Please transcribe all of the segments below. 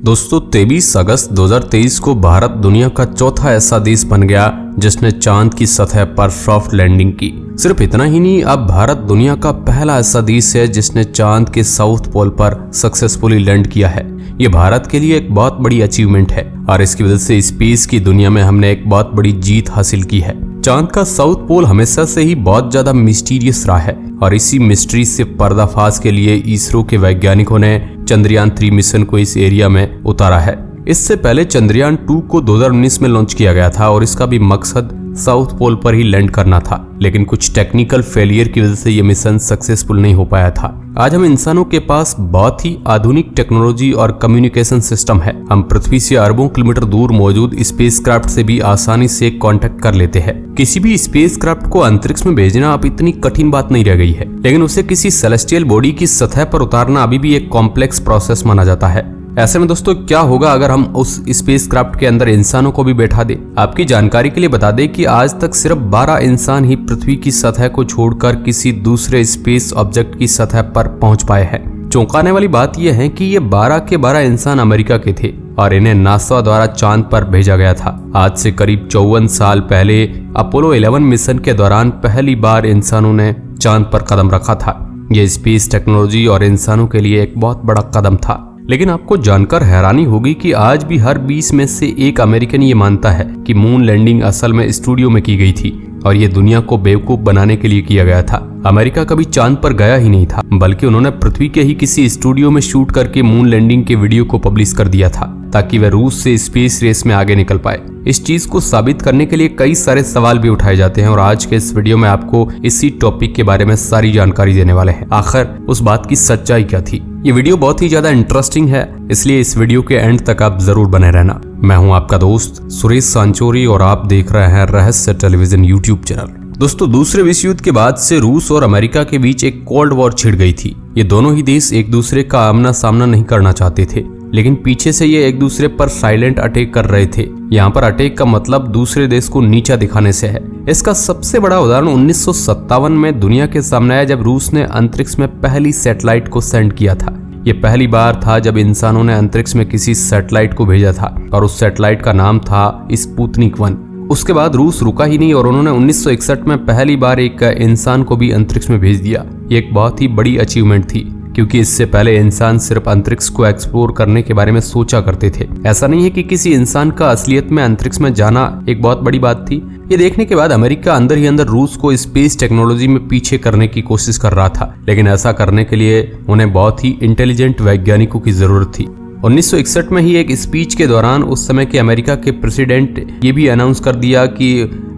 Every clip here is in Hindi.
दोस्तों 23 अगस्त 2023 को भारत दुनिया का चौथा ऐसा देश बन गया जिसने चांद की सतह पर सॉफ्ट लैंडिंग की। सिर्फ इतना ही नहीं, अब भारत दुनिया का पहला ऐसा देश है जिसने चांद के साउथ पोल पर सक्सेसफुली लैंड किया है। ये भारत के लिए एक बहुत बड़ी अचीवमेंट है और इसकी वजह से स्पेस की दुनिया में हमने एक बहुत बड़ी जीत हासिल की है। चांद का साउथ पोल हमेशा से ही बहुत ज्यादा मिस्टीरियस रहा है और इसी मिस्ट्री से पर्दाफाश के लिए इसरो के वैज्ञानिकों ने चंद्रयान 3 मिशन को इस एरिया में उतारा है। इससे पहले चंद्रयान 2 को 2019 में लॉन्च किया गया था और इसका भी मकसद साउथ पोल पर ही लैंड करना था, लेकिन कुछ टेक्निकल फेलियर की वजह से ये मिशन सक्सेसफुल नहीं हो पाया था। आज हम इंसानों के पास बहुत ही आधुनिक टेक्नोलॉजी और कम्युनिकेशन सिस्टम है। हम पृथ्वी से अरबों किलोमीटर दूर मौजूद स्पेसक्राफ्ट से भी आसानी से कांटेक्ट कर लेते हैं। किसी भी स्पेसक्राफ्ट को अंतरिक्ष में भेजना अब इतनी कठिन बात नहीं रह गई है, लेकिन उसे किसी सेलेस्टियल बॉडी की सतह पर उतारना अभी भी एक कॉम्प्लेक्स प्रोसेस माना जाता है। ऐसे में दोस्तों क्या होगा अगर हम उस स्पेसक्राफ्ट के अंदर इंसानों को भी बैठा दें। आपकी जानकारी के लिए बता दें कि आज तक सिर्फ 12 इंसान ही पृथ्वी की सतह को छोड़कर किसी दूसरे स्पेस ऑब्जेक्ट की सतह पर पहुंच पाए हैं। चौंकाने वाली बात यह है कि ये 12 के 12 इंसान अमेरिका के थे और इन्हें नासा द्वारा चांद पर भेजा गया था। आज से करीब 54 साल पहले अपोलो 11 मिशन के दौरान पहली बार इंसानों ने चांद पर कदम रखा था। यह स्पेस टेक्नोलॉजी और इंसानों के लिए एक बहुत बड़ा कदम था। लेकिन आपको जानकर हैरानी होगी कि आज भी हर 20 में से एक अमेरिकन ये मानता है कि मून लैंडिंग असल में स्टूडियो में की गई थी और ये दुनिया को बेवकूफ बनाने के लिए किया गया था। अमेरिका कभी चांद पर गया ही नहीं था, बल्कि उन्होंने पृथ्वी के ही किसी स्टूडियो में शूट करके मून लैंडिंग के वीडियो को पब्लिश कर दिया था ताकि वह रूस से स्पेस रेस में आगे निकल पाए। इस चीज को साबित करने के लिए कई सारे सवाल भी उठाए जाते हैं और आज के इस वीडियो में आपको इसी टॉपिक के बारे में सारी जानकारी देने वाले हैं। आखिर उस बात की सच्चाई क्या थी। ये वीडियो बहुत ही ज्यादा इंटरेस्टिंग है, इसलिए इस वीडियो के एंड तक आप जरूर बने रहना। मैं हूं आपका दोस्त सुरेश सांचोरी और आप देख रहे हैं रहस्य टेलीविजन यूट्यूब चैनल। दोस्तों दूसरे विश्व युद्ध के बाद से रूस और अमेरिका के बीच एक कोल्ड वॉर छिड़ गई थी। ये दोनों ही देश एक दूसरे का आमना सामना नहीं करना चाहते थे, लेकिन पीछे से ये एक दूसरे पर साइलेंट अटैक कर रहे थे। यहाँ पर अटैक का मतलब दूसरे देश को नीचा दिखाने से है। इसका सबसे बड़ा उदाहरण 1957 में दुनिया के सामने आया जब रूस ने अंतरिक्ष में पहली सैटेलाइट को सेंड किया था। ये पहली बार था जब इंसानों ने अंतरिक्ष में किसी सैटेलाइट को भेजा था और उस सैटेलाइट का नाम था स्पुतनिक 1। उसके बाद रूस रुका ही नहीं और उन्होंने 1961 में पहली बार एक इंसान को भी अंतरिक्ष में भेज दिया। ये एक बहुत ही बड़ी अचीवमेंट थी क्योंकि इससे पहले इंसान सिर्फ अंतरिक्ष को एक्सप्लोर करने के बारे में सोचा करते थे। ऐसा नहीं है कि किसी इंसान का असलियत में अंतरिक्ष में जाना एक बहुत बड़ी बात थी। ये देखने के बाद अमेरिका अंदर ही अंदर रूस को स्पेस टेक्नोलॉजी में पीछे करने की कोशिश कर रहा था, लेकिन ऐसा करने के लिए उन्हें बहुत ही इंटेलिजेंट वैज्ञानिकों की जरूरत थी। 1961 में ही एक स्पीच के दौरान उस समय के अमेरिका के प्रेसिडेंट ये भी अनाउंस कर दिया कि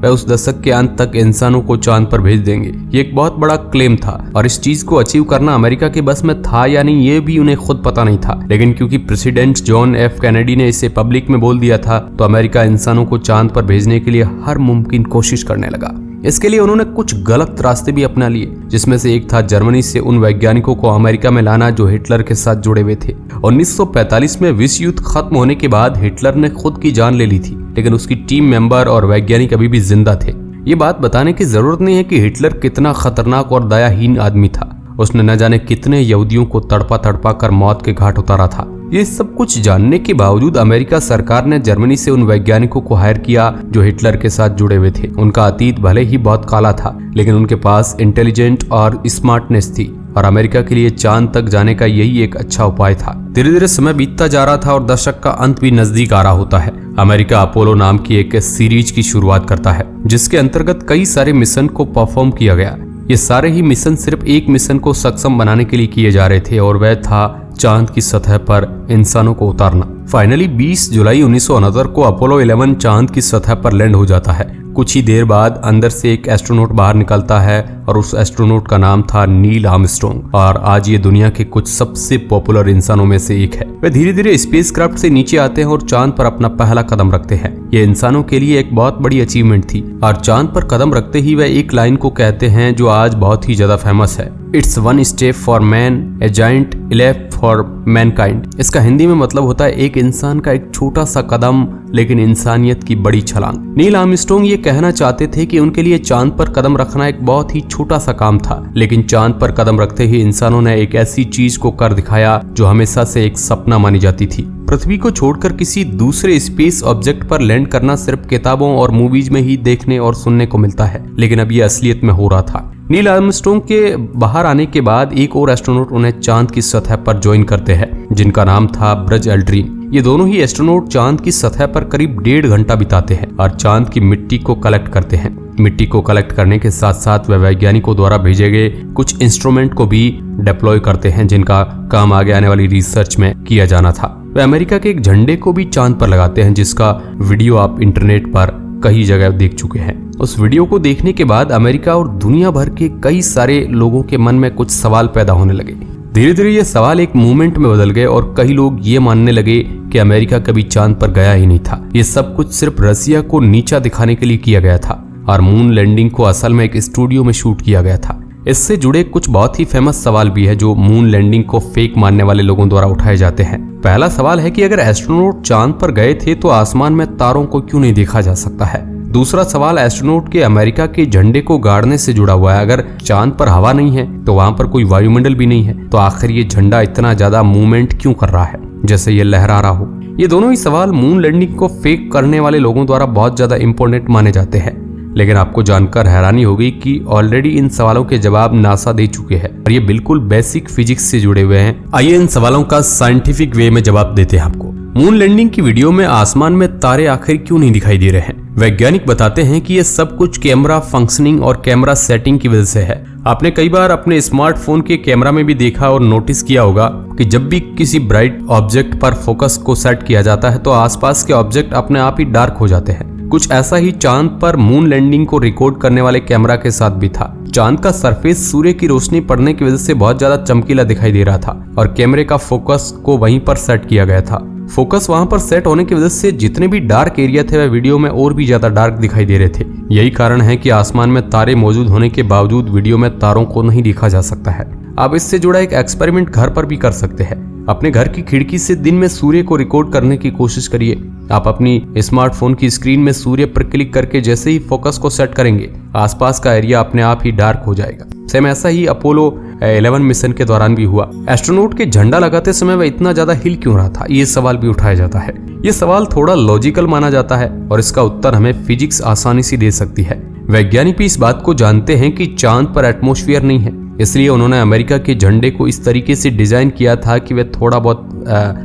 वह उस दशक के अंत तक इंसानों को चांद पर भेज देंगे। ये एक बहुत बड़ा क्लेम था और इस चीज को अचीव करना अमेरिका के बस में था या नहीं ये भी उन्हें खुद पता नहीं था, लेकिन क्योंकि प्रेसिडेंट जॉन एफ कैनेडी ने इसे पब्लिक में बोल दिया था तो अमेरिका इंसानों को चांद पर भेजने के लिए हर मुमकिन कोशिश करने लगा। इसके लिए उन्होंने कुछ गलत रास्ते भी अपना लिए, जिसमें से एक था जर्मनी से उन वैज्ञानिकों को अमेरिका में लाना जो हिटलर के साथ जुड़े हुए थे। 1945 में विश्व युद्ध खत्म होने के बाद हिटलर ने खुद की जान ले ली थी, लेकिन उसकी टीम मेंबर और वैज्ञानिक अभी भी जिंदा थे। ये बात बताने की जरूरत नहीं है कि हिटलर कितना खतरनाक और दयाहीन आदमी था। उसने न जाने कितने यहूदियों को तड़पा तड़पा कर मौत के घाट उतारा था। ये सब कुछ जानने के बावजूद अमेरिका सरकार ने जर्मनी से उन वैज्ञानिकों को हायर किया जो हिटलर के साथ जुड़े हुए थे। उनका अतीत भले ही बहुत काला था, लेकिन उनके पास इंटेलिजेंट और स्मार्टनेस थी और अमेरिका के लिए चांद तक जाने का यही एक अच्छा उपाय था। धीरे धीरे समय बीतता जा रहा था और दशक का अंत भी नजदीक आ रहा होता है। अमेरिका अपोलो नाम की एक सीरीज की शुरुआत करता है जिसके अंतर्गत कई सारे मिशन को परफॉर्म किया गया। ये सारे ही मिशन सिर्फ एक मिशन को सक्षम बनाने के लिए किए जा रहे थे और वह था चांद की सतह पर इंसानों को उतारना। फाइनली 20 जुलाई 1969 को अपोलो 11 चांद की सतह पर लैंड हो जाता है। कुछ ही देर बाद अंदर से एक एस्ट्रोनॉट बाहर निकलता है और उस एस्ट्रोनॉट का नाम था नील आर्मस्ट्रॉन्ग और आज ये दुनिया के कुछ सबसे पॉपुलर इंसानों में से एक है। वे धीरे धीरे स्पेसक्राफ्ट से नीचे आते हैं और चांद पर अपना पहला कदम रखते हैं। ये इंसानों के लिए एक बहुत बड़ी अचीवमेंट थी और चांद पर कदम रखते ही वह एक लाइन को कहते हैं जो आज बहुत ही ज्यादा फेमस है, it's one step for man A giant लेप फॉर मैनकाइंड। इसका हिंदी में मतलब होता है एक इंसान का एक छोटा सा कदम लेकिन इंसानियत की बड़ी छलांग। नील आर्मस्ट्रॉन्ग ये कहना चाहते थे कि उनके लिए चांद पर कदम रखना एक बहुत ही छोटा सा काम था, लेकिन चांद पर कदम रखते ही इंसानों ने एक ऐसी चीज को कर दिखाया जो हमेशा से एक सपना मानी जाती थी। पृथ्वी को छोड़कर किसी दूसरे स्पेस ऑब्जेक्ट पर लैंड करना सिर्फ किताबों और मूवीज में ही देखने और सुनने को मिलता है, लेकिन अब ये असलियत में हो रहा था। नील आर्मस्ट्रॉन्ग के बाहर आने के बाद एक और एस्ट्रोनॉट उन्हें चांद की सतह पर ज्वाइन करते हैं, जिनका नाम था ब्रज एल्ड्रिन। ये दोनों ही एस्ट्रोनॉट चांद की सतह पर करीब 1.5 घंटा बिताते हैं और चांद की मिट्टी को कलेक्ट करते हैं। मिट्टी को कलेक्ट करने के साथ साथ वे वैज्ञानिकों द्वारा भेजे गए कुछ इंस्ट्रूमेंट को भी डिप्लॉय करते हैं, जिनका काम आगे आने वाली रिसर्च में किया जाना था। वे अमेरिका के एक झंडे को भी चांद पर लगाते हैं, जिसका वीडियो आप इंटरनेट पर कई जगह देख चुके हैं। उस वीडियो को देखने के बाद अमेरिका और दुनिया भर के कई सारे लोगों के मन में कुछ सवाल पैदा होने लगे। धीरे धीरे ये सवाल एक मूवमेंट में बदल गए और कई लोग ये मानने लगे कि अमेरिका कभी चांद पर गया ही नहीं था। ये सब कुछ सिर्फ रसिया को नीचा दिखाने के लिए किया गया था और मून लैंडिंग को असल में एक स्टूडियो में शूट किया गया था। इससे जुड़े कुछ बहुत ही फेमस सवाल भी है जो मून लैंडिंग को फेक मानने वाले लोगों द्वारा उठाए जाते हैं। पहला सवाल है कि अगर एस्ट्रोनॉट चांद पर गए थे तो आसमान में तारों को क्यों नहीं देखा जा सकता है। दूसरा सवाल एस्ट्रोनॉट के अमेरिका के झंडे को गाड़ने से जुड़ा हुआ है। अगर चांद पर हवा नहीं है तो वहां पर कोई वायुमंडल भी नहीं है, तो आखिर ये झंडा इतना ज्यादा मूवमेंट क्यों कर रहा है, जैसे ये लहरा रहा हो। ये दोनों ही सवाल मून लैंडिंग को फेक करने वाले लोगों द्वारा बहुत ज्यादा इंपॉर्टेंट माने जाते हैं, लेकिन आपको जानकर हैरानी होगी कि ऑलरेडी इन सवालों के जवाब नासा दे चुके हैं और ये बिल्कुल बेसिक फिजिक्स से जुड़े हुए हैं। आइए इन सवालों का साइंटिफिक वे में जवाब देते हैं आपको। मून लैंडिंग की वीडियो में आसमान में तारे आखिर क्यों नहीं दिखाई दे रहे हैं? वैज्ञानिक बताते हैं कि ये सब कुछ कैमरा फंक्शनिंग और कैमरा सेटिंग की वजह से है। आपने कई बार अपने स्मार्टफोन के कैमरा में भी देखा और नोटिस किया होगा कि जब भी किसी ब्राइट ऑब्जेक्ट पर फोकस को सेट किया जाता है तो आसपास के ऑब्जेक्ट अपने आप ही डार्क हो जाते हैं। कुछ ऐसा ही चांद पर मून लैंडिंग को रिकॉर्ड करने वाले कैमरा के साथ भी था। चांद का सरफेस सूर्य की रोशनी पड़ने की वजह से बहुत ज्यादा चमकीला दिखाई दे रहा था और कैमरे का फोकस को वहीं पर सेट किया गया था। फोकस वहां पर सेट होने की वजह से जितने भी डार्क एरिया थे वह वीडियो में और भी ज्यादा डार्क दिखाई दे रहे थे। यही कारण है कि आसमान में तारे मौजूद होने के बावजूद वीडियो में तारों को नहीं देखा जा सकता है। आप इससे जुड़ा एक एक्सपेरिमेंट घर पर भी कर सकते हैं। अपने घर की खिड़की से दिन में सूर्य को रिकॉर्ड करने की कोशिश करिए। आप अपनी स्मार्टफोन की स्क्रीन में सूर्य पर क्लिक करके जैसे ही फोकस को सेट करेंगे आसपास का एरिया अपने आप ही डार्क हो जाएगा। सेम ऐसा ही अपोलो 11 मिशन के दौरान भी हुआ। एस्ट्रोनॉट के झंडा लगाते समय वह इतना ज्यादा हिल क्यों रहा था, ये सवाल भी उठाया जाता है। ये सवाल थोड़ा लॉजिकल माना जाता है और इसका उत्तर हमें फिजिक्स आसानी से दे सकती है। वैज्ञानिक भी इस बात को जानते हैं कि चांद पर एटमॉस्फेयर नहीं है, इसलिए उन्होंने अमेरिका के झंडे को इस तरीके से डिजाइन किया था कि वह थोड़ा बहुत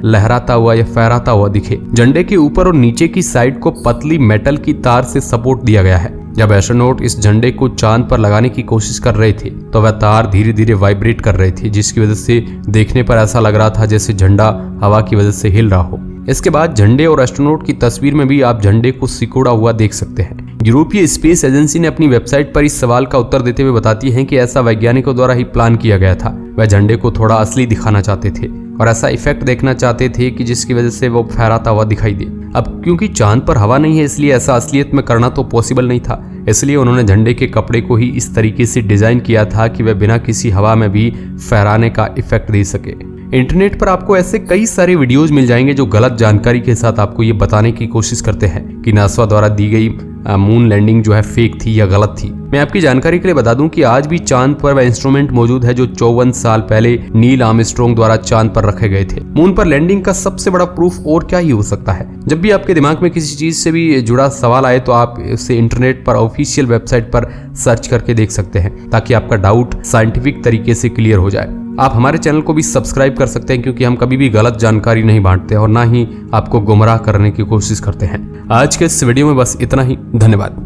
लहराता हुआ या फहराता हुआ दिखे। झंडे के ऊपर और नीचे की साइड को पतली मेटल की तार से सपोर्ट दिया गया है। जब एस्ट्रोनॉट इस झंडे को चांद पर लगाने की कोशिश कर रहे थे तो वह तार धीरे धीरे वाइब्रेट कर रही थी, जिसकी वजह से देखने पर ऐसा लग रहा था जैसे झंडा हवा की वजह से हिल रहा हो। इसके बाद झंडे और एस्ट्रोनॉट की तस्वीर में भी आप झंडे को सिकुड़ा हुआ देख सकते हैं। यूरोपीय स्पेस एजेंसी ने अपनी वेबसाइट पर इस सवाल का उत्तर देते हुए बताती है कि ऐसा वैज्ञानिकों द्वारा ही प्लान किया गया था। वह झंडे को थोड़ा असली दिखाना चाहते थे और ऐसा इफेक्ट देखना चाहते थे कि जिसकी वजह से वो फहराता हुआ दिखाई दे। अब क्योंकि चांद पर हवा नहीं है इसलिए ऐसा असलियत में करना तो पॉसिबल नहीं था, इसलिए उन्होंने झंडे के कपड़े को ही इस तरीके से डिजाइन किया था कि वह बिना किसी हवा में भी फहराने का इफेक्ट दे सके। इंटरनेट पर आपको ऐसे कई सारे वीडियोस मिल जाएंगे जो गलत जानकारी के साथ आपको ये बताने की कोशिश करते हैं कि नासा द्वारा दी गई मून लैंडिंग जो है फेक थी या गलत थी। मैं आपकी जानकारी के लिए बता दूं कि आज भी चांद पर वह इंस्ट्रूमेंट मौजूद है जो 54 साल पहले नील आर्मस्ट्रॉन्ग द्वारा चांद पर रखे गए थे। मून पर लैंडिंग का सबसे बड़ा प्रूफ और क्या ही हो सकता है। जब भी आपके दिमाग में किसी चीज से भी जुड़ा सवाल आए तो आप इसे इंटरनेट पर ऑफिशियल वेबसाइट पर सर्च करके देख सकते हैं ताकि आपका डाउट साइंटिफिक तरीके से क्लियर हो जाए। आप हमारे चैनल को भी सब्सक्राइब कर सकते हैं क्योंकि हम कभी भी गलत जानकारी नहीं बांटते और ना ही आपको गुमराह करने की कोशिश करते हैं। आज के इस वीडियो में बस इतना ही। धन्यवाद।